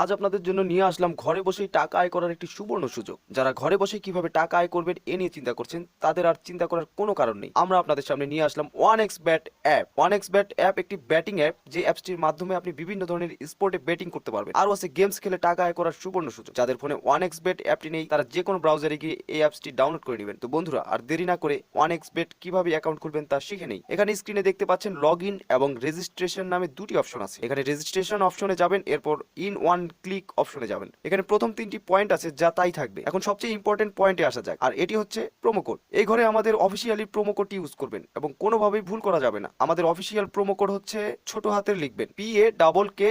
আজ আপনাদের জন্য নিয়ে আসলাম ঘরে বসেই টাকা আয় করার একটি সুবর্ণ সুযোগ। যারা ঘরে বসে কিভাবে টাকা আয় করবেন এ নিয়ে চিন্তা করছেন, তাদের আর চিন্তা করার কোনো কারণ নেই। আমরা আপনাদের সামনে নিয়ে আসলাম one X bat app. One X bat app একটি ব্যাটিং অ্যাপ, যে অ্যাপসটির মাধ্যমে আপনি বিভিন্ন ধরনের স্পোর্টে ব্যাটিং করতে পারবেন। আরও আছে গেমস খেলে টাকা আয় করার সুবর্ণ সুযোগ। যাদের ফোনে ওয়ান এক্স ব্যাট অ্যাপটি নেই, তারা যে কোনো ব্রাউজারে গিয়ে এই অ্যাপসটি ডাউনলোড করে নেবেন। তো বন্ধুরা, আর দেরি না করে ওয়ান এক্স ব্যাট কিভাবে অ্যাকাউন্ট খুলবেন তা শিখে নেই। এখানে স্ক্রিনে দেখতে পাচ্ছেন লগ ইন এবং রেজিস্ট্রেশন নামে দুটি অপশন আছে। এখানে রেজিস্ট্রেশন অপশনে যাবেন, এরপর ইন ওয়ান ক্লিক অপশনে যাবেন। এখানে প্রথম তিনটি পয়েন্ট আছে যা তাই থাকবে। এখন সবচেয়ে ইম্পর্টেন্ট পয়েন্টে আসা যাক, আর এটি হচ্ছে প্রোমো কোড। এই ঘরে আমাদের অফিসিয়ালি প্রোমো কোডটি ইউজ করবেন এবং কোনোভাবেই ভুল করা যাবে না। আমাদের অফিসিয়াল প্রোমো কোড হচ্ছে ছোট হাতের লিখবেন PAKK।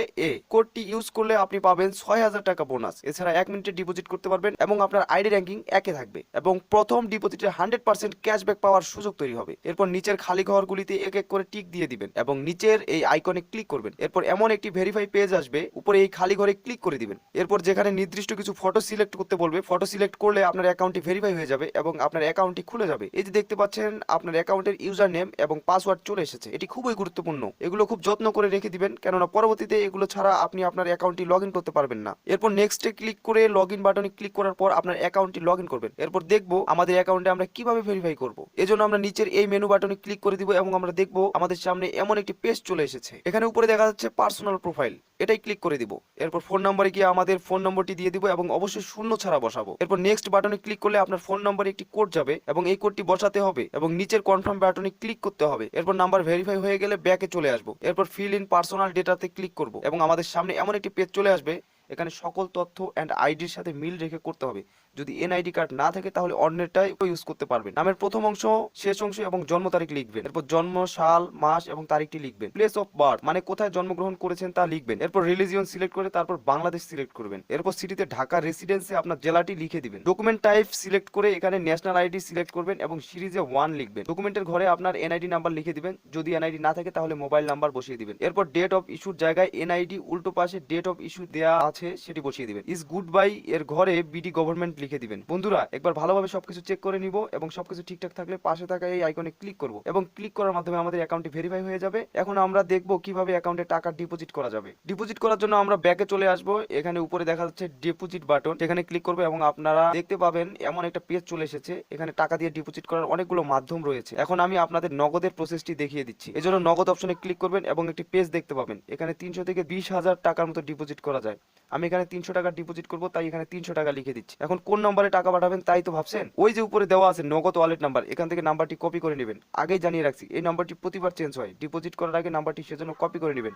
কোডটি ইউজ করলে আপনি পাবেন 6,000 টাকা বোনাস। এছাড়া 1 মিনিটে ডিপোজিট করতে পারবেন এবং আপনার আইডি র্যাঙ্কিং 1 এ থাকবে এবং প্রথম ডিপোজিটে 100% ক্যাশব্যাক পাওয়ার সুযোগ তৈরি হবে। এরপর নিচের খালি ঘরগুলিতে এক এক করে টিক দিয়ে দিবেন এবং নিচের এই আইকনে ক্লিক করবেন। এরপর এমন একটি ভেরিফাই পেজ আসবে, উপরে এই খালি ঘরে ক্লিক করে দিবেন। এরপর যেখানে নির্দিষ্ট কিছু ফটো সিলেক্ট করতে বলবে, ফটো সিলেক্ট করলে আপনার অ্যাকাউন্টটি ভেরিফাই হয়ে যাবে এবং আপনার অ্যাকাউন্টটি খুলে যাবে। এই যে দেখতে পাচ্ছেন, আপনার অ্যাকাউন্টের ইউজার নেম এবং পাসওয়ার্ড চলে এসেছে। এটি খুবই গুরুত্বপূর্ণ, এগুলো খুব যত্ন করে রেখে দিবেন, কেননা পরবর্তীতে এগুলো ছাড়া আপনি আপনার অ্যাকাউন্টটি লগ ইন করতে পারবেন না। এরপর নেক্সটে ক্লিক করে লগ ইন বাটনে ক্লিক করার পর আপনার অ্যাকাউন্টটি লগ ইন করবেন। এরপর দেখবো আমাদের অ্যাকাউন্টে আমরা কিভাবে ভেরিফাই করব। এজন্য আমরা নিচের এই মেনু বাটনে ক্লিক করে দিব এবং আমরা দেখবো আমাদের সামনে এমন একটি পেজ চলে এসেছে। এখানে উপরে দেখা যাচ্ছে পার্সোনাল প্রোফাইল, এটাই ক্লিক করে দিব। এরপর ফোন নাম্বারে গিয়ে আমাদের ফোন নম্বরটি দিয়ে দিব এবং অবশ্যই শূন্য ছাড়া বসাবো। এরপর নেক্সট বাটনে ক্লিক করলে আপনার ফোন নম্বরে একটি কোড যাবে এবং এই কোডটি বসাতে হবে এবং নিচের কনফার্ম বাটনে ক্লিক করতে হবে। এরপর নাম্বার ভেরিফাই হয়ে গেলে ব্যাকে চলে আসবো। এরপর ফিল ইন পার্সোনাল ডেটাতে ক্লিক করব এবং আমাদের সামনে এমন একটি পেজ চলে আসবে। এখানে সকল তথ্য অ্যান্ড আইডির সাথে মিল রেখে করতে হবে। যদি এনআইডি কার্ড না থাকে তাহলে অন্যটাই ইউজ করতে পারবেন। নামের প্রথম অংশ, শেষ অংশ এবং জন্ম তারিখ লিখবেন। এরপর জন্ম সাল, মাস এবং তারিখটি লিখবেন। প্লেস অফ বার্থ মানে কোথায় জন্মগ্রহণ করেছেন তা লিখবেন। এরপর রিলিজিয়ন সিলেক্ট করে তারপর বাংলাদেশ সিলেক্ট করবেন। এরপর সিটিতে ঢাকা রেসিডেন্সে আপনার জেলাটি লিখে দিবেন। ডকুমেন্ট টাইপ সিলেক্ট করে এখানে ন্যাশনাল আইডি সিলেক্ট করবেন এবং সিরিজে 1 লিখবেন। ডকুমেন্টের ঘরে আপনার এনআইডি নাম্বার লিখে দিবেন। যদি এনআইডি না থাকে তাহলে মোবাইল নাম্বার বসিয়ে দিবেন। এরপর ডেট অফ ইস্যুর জায়গায় এনআইডি উল্টো পাশে ডেট অফ ইস্যু দেয়া আছে সেটি বসিয়ে দিবেন। ইজ গুড বাই এর ঘরে বিডি গভর্নমেন্ট লিখে দিবেন। বন্ধুরা, একবার ভালোভাবে সবকিছু চেক করে নিব এবং সবকিছু ঠিকঠাক থাকলে পাশে থাকা এই আইকনে ক্লিক করব এবং ক্লিক করার মাধ্যমে আমাদের অ্যাকাউন্টটি ভেরিফাই হয়ে যাবে। এখন আমরা দেখব কিভাবে অ্যাকাউন্টে টাকা ডিপোজিট করা যাবে। ডিপোজিট করার জন্য আমরা ব্যাকে চলে আসব। এখানে উপরে দেখা যাচ্ছে ডিপোজিট বাটন, সেখানে ক্লিক করব এবং আপনারা দেখতে পাবেন এমন একটা পেজ চলে এসেছে। এখানে টাকা দিয়ে ডিপোজিট করার অনেকগুলো মাধ্যম রয়েছে। এখন আমি আপনাদের নগদের প্রসেসটি দেখিয়ে দিচ্ছি। এজন্য নগদ অপশনে ক্লিক করবেন এবং একটি পেজ দেখতে পাবেন। এখানে 300 থেকে 20,000 টাকার মতো ডিপোজিট করা যায়। আমি এখানে 300 টাকা ডিপোজিট করব, তাই এখানে 300 টাকা লিখে দিচ্ছি। এখন কোন নম্বরে টাকা পাঠাবেন তাই তো ভাবছেন? ওই যে উপরে দেওয়া আছে নগদ ওয়ালেট নাম্বার, এখান থেকে নাম্বারটি কপি করে নেবেন। আগেই জানিয়ে রাখছি এই নাম্বারটি প্রতিবার চেঞ্জ হয়। ডিপোজিট করার আগে নাম্বারটি সেজন্য কপি করে নেবেন।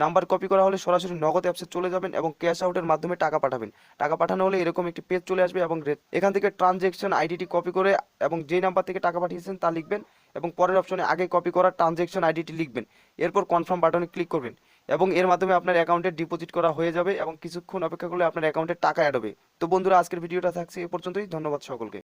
নাম্বার কপি করা হলে সরাসরি নগদ অ্যাপসে চলে যাবেন এবং ক্যাশ আউটের মাধ্যমে টাকা পাঠাবেন। টাকা পাঠানো হলে এরকম একটি পেজ চলে আসবে এবং এখান থেকে ট্রানজ্যাকশন আইডিটি কপি করে এবং যে নাম্বার থেকে টাকা পাঠিয়েছেন তা লিখবেন এবং পরের অপশনে আগে কপি করা ট্রানজ্যাকশন আইডিটি লিখবেন। এরপর কনফার্ম বাটনে ক্লিক করবেন এবং এর মাধ্যমে আপনার অ্যাকাউন্টে ডিপোজিট করা হয়ে যাবে এবং কিছুক্ষণ অপেক্ষা করলে আপনার অ্যাকাউন্টে টাকা অ্যাড হবে। তো বন্ধুরা, আজকের ভিডিওটা থাকছে এ পর্যন্তই। ধন্যবাদ সকলকে।